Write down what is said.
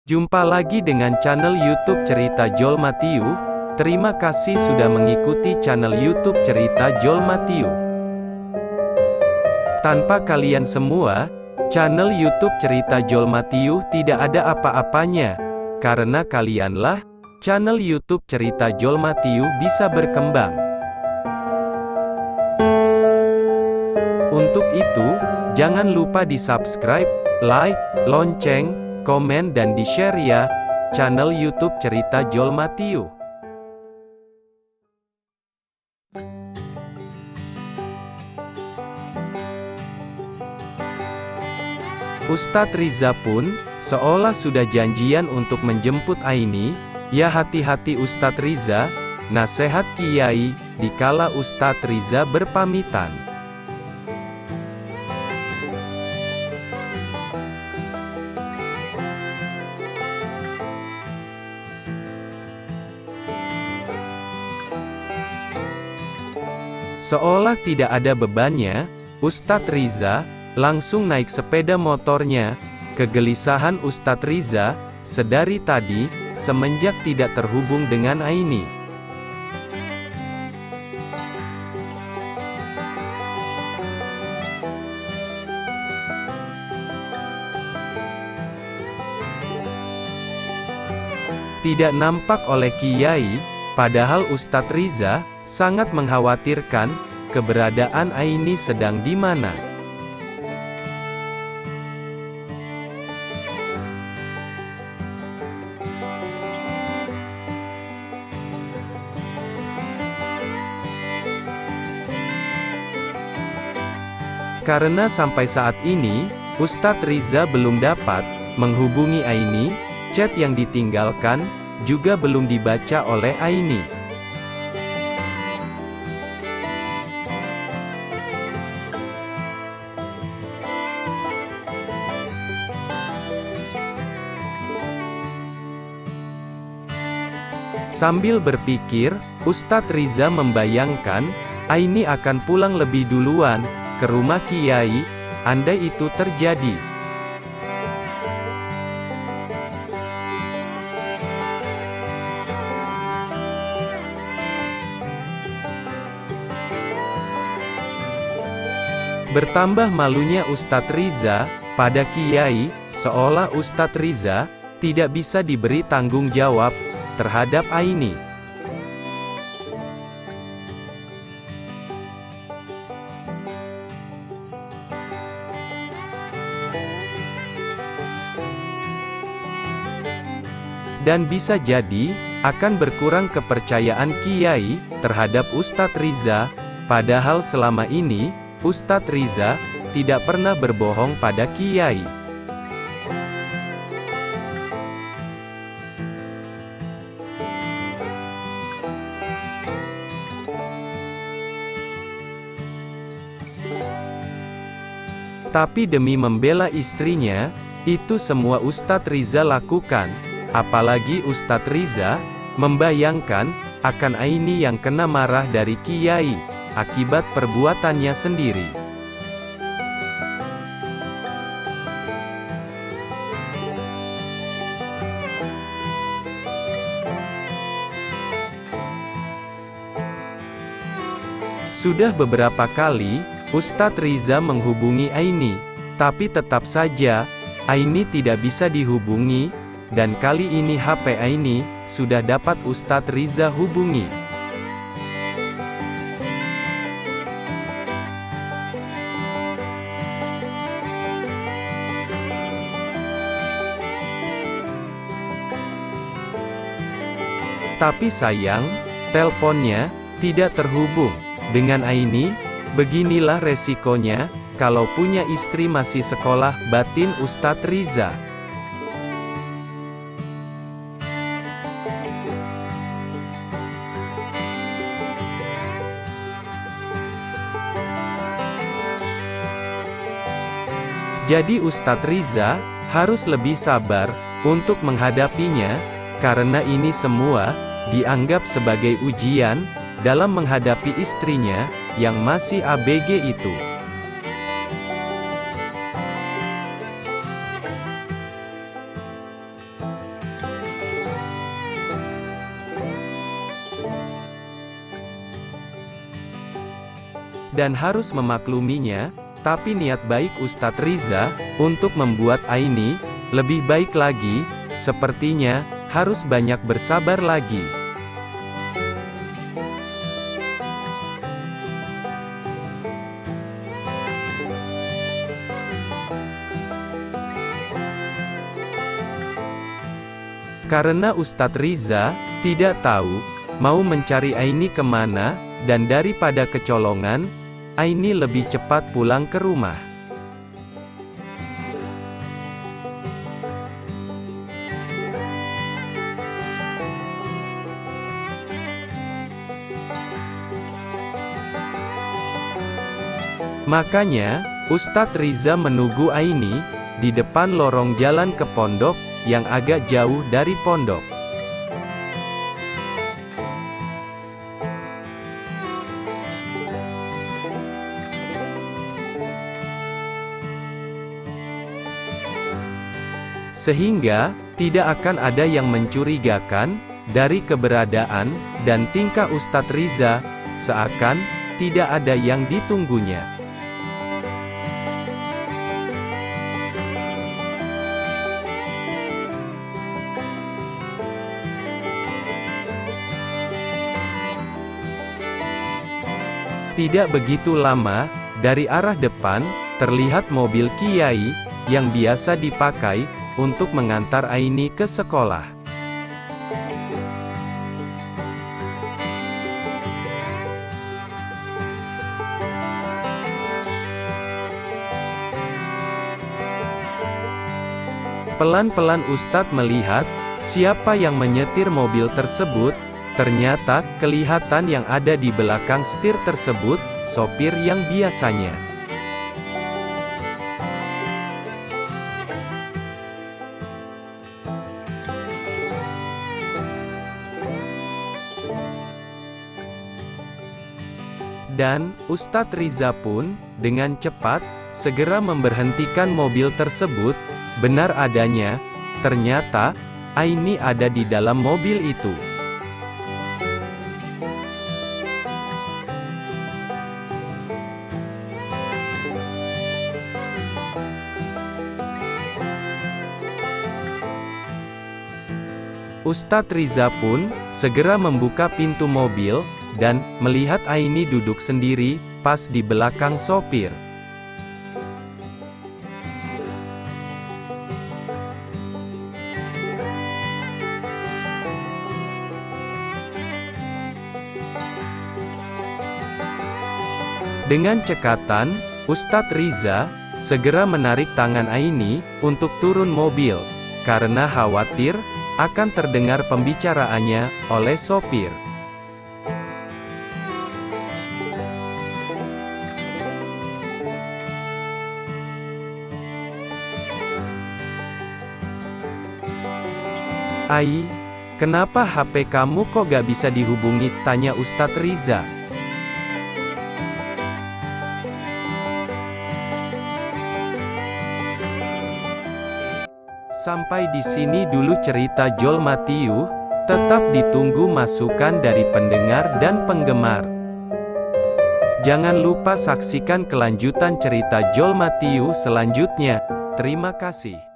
Jumpa lagi dengan channel YouTube Cerita Joel Matthew. Terima kasih sudah mengikuti channel YouTube Cerita Joel Matthew. Tanpa kalian semua, channel YouTube Cerita Joel Matthew tidak ada apa-apanya. Karena kalianlah, channel YouTube Cerita Joel Matthew bisa berkembang. Untuk itu, jangan lupa di-subscribe, like, lonceng, komen dan di-share ya, channel YouTube Cerita Joel Matthew. Ustadz Riza pun, seolah sudah janjian untuk menjemput Aini. Ya hati-hati Ustadz Riza, nasihat Kiai, dikala Ustadz Riza berpamitan. Seolah tidak ada bebannya, Ustadz Riza langsung naik sepeda motornya. Kegelisahan Ustadz Riza sedari tadi, semenjak tidak terhubung dengan Aini. Tidak nampak oleh Kiai, padahal Ustadz Riza sangat mengkhawatirkan keberadaan Aini sedang di mana. Karena sampai saat ini, Ustadz Riza belum dapat menghubungi Aini, chat yang ditinggalkan juga belum dibaca oleh Aini. Sambil berpikir, Ustadz Riza membayangkan, Aini akan pulang lebih duluan ke rumah Kiai, andai itu terjadi. Bertambah malunya Ustadz Riza pada Kiai, seolah Ustadz Riza tidak bisa diberi tanggung jawab terhadap Aini. Dan bisa jadi, akan berkurang kepercayaan Kiai terhadap Ustadz Riza, padahal selama ini, Ustadz Riza tidak pernah berbohong pada Kiai. Tapi demi membela istrinya, itu semua Ustadz Riza lakukan. Apalagi Ustadz Riza membayangkan akan Aini yang kena marah dari Kiai akibat perbuatannya sendiri. Sudah beberapa kali Ustadz Riza menghubungi Aini, tapi tetap saja Aini tidak bisa dihubungi, dan kali ini HP Aini sudah dapat Ustadz Riza hubungi. Tapi sayang, teleponnya tidak terhubung dengan Aini. Beginilah resikonya kalau punya istri masih sekolah, batin Ustadz Riza. Jadi Ustadz Riza harus lebih sabar untuk menghadapinya, karena ini semua dianggap sebagai ujian dalam menghadapi istrinya yang masih ABG itu. dan harus memakluminya, tapi niat baik Ustadz Riza, untuk membuat Aini, lebih baik lagi, sepertinya, harus banyak bersabar lagi. Karena Ustadz Riza, tidak tahu, mau mencari Aini kemana, dan daripada kecolongan, Aini lebih cepat pulang ke rumah. Makanya, Ustadz Riza menunggu Aini, di depan lorong jalan ke pondok, yang agak jauh dari pondok. Sehingga, tidak akan ada yang mencurigakan, dari keberadaan, dan tingkah Ustadz Riza, seakan, tidak ada yang ditunggunya. Tidak begitu lama, dari arah depan, terlihat mobil Kiai, yang biasa dipakai, untuk mengantar Aini ke sekolah. Pelan-pelan Ustadz melihat, siapa yang menyetir mobil tersebut. Ternyata, kelihatan yang ada di belakang setir tersebut, sopir yang biasanya. Dan, Ustadz Riza pun, dengan cepat, segera memberhentikan mobil tersebut. Benar adanya, ternyata, Aini ada di dalam mobil itu. Ustadz Riza pun, segera membuka pintu mobil, dan, melihat Aini duduk sendiri, pas di belakang sopir. Dengan cekatan, Ustadz Riza, segera menarik tangan Aini, untuk turun mobil, karena khawatir, akan terdengar pembicaraannya, oleh sopir. "Ai, kenapa HP kamu kok gak bisa dihubungi?" tanya Ustadz Riza. Sampai di sini dulu cerita Jol Matiu, tetap ditunggu masukan dari pendengar dan penggemar. Jangan lupa saksikan kelanjutan cerita Jol Matiu selanjutnya. Terima kasih.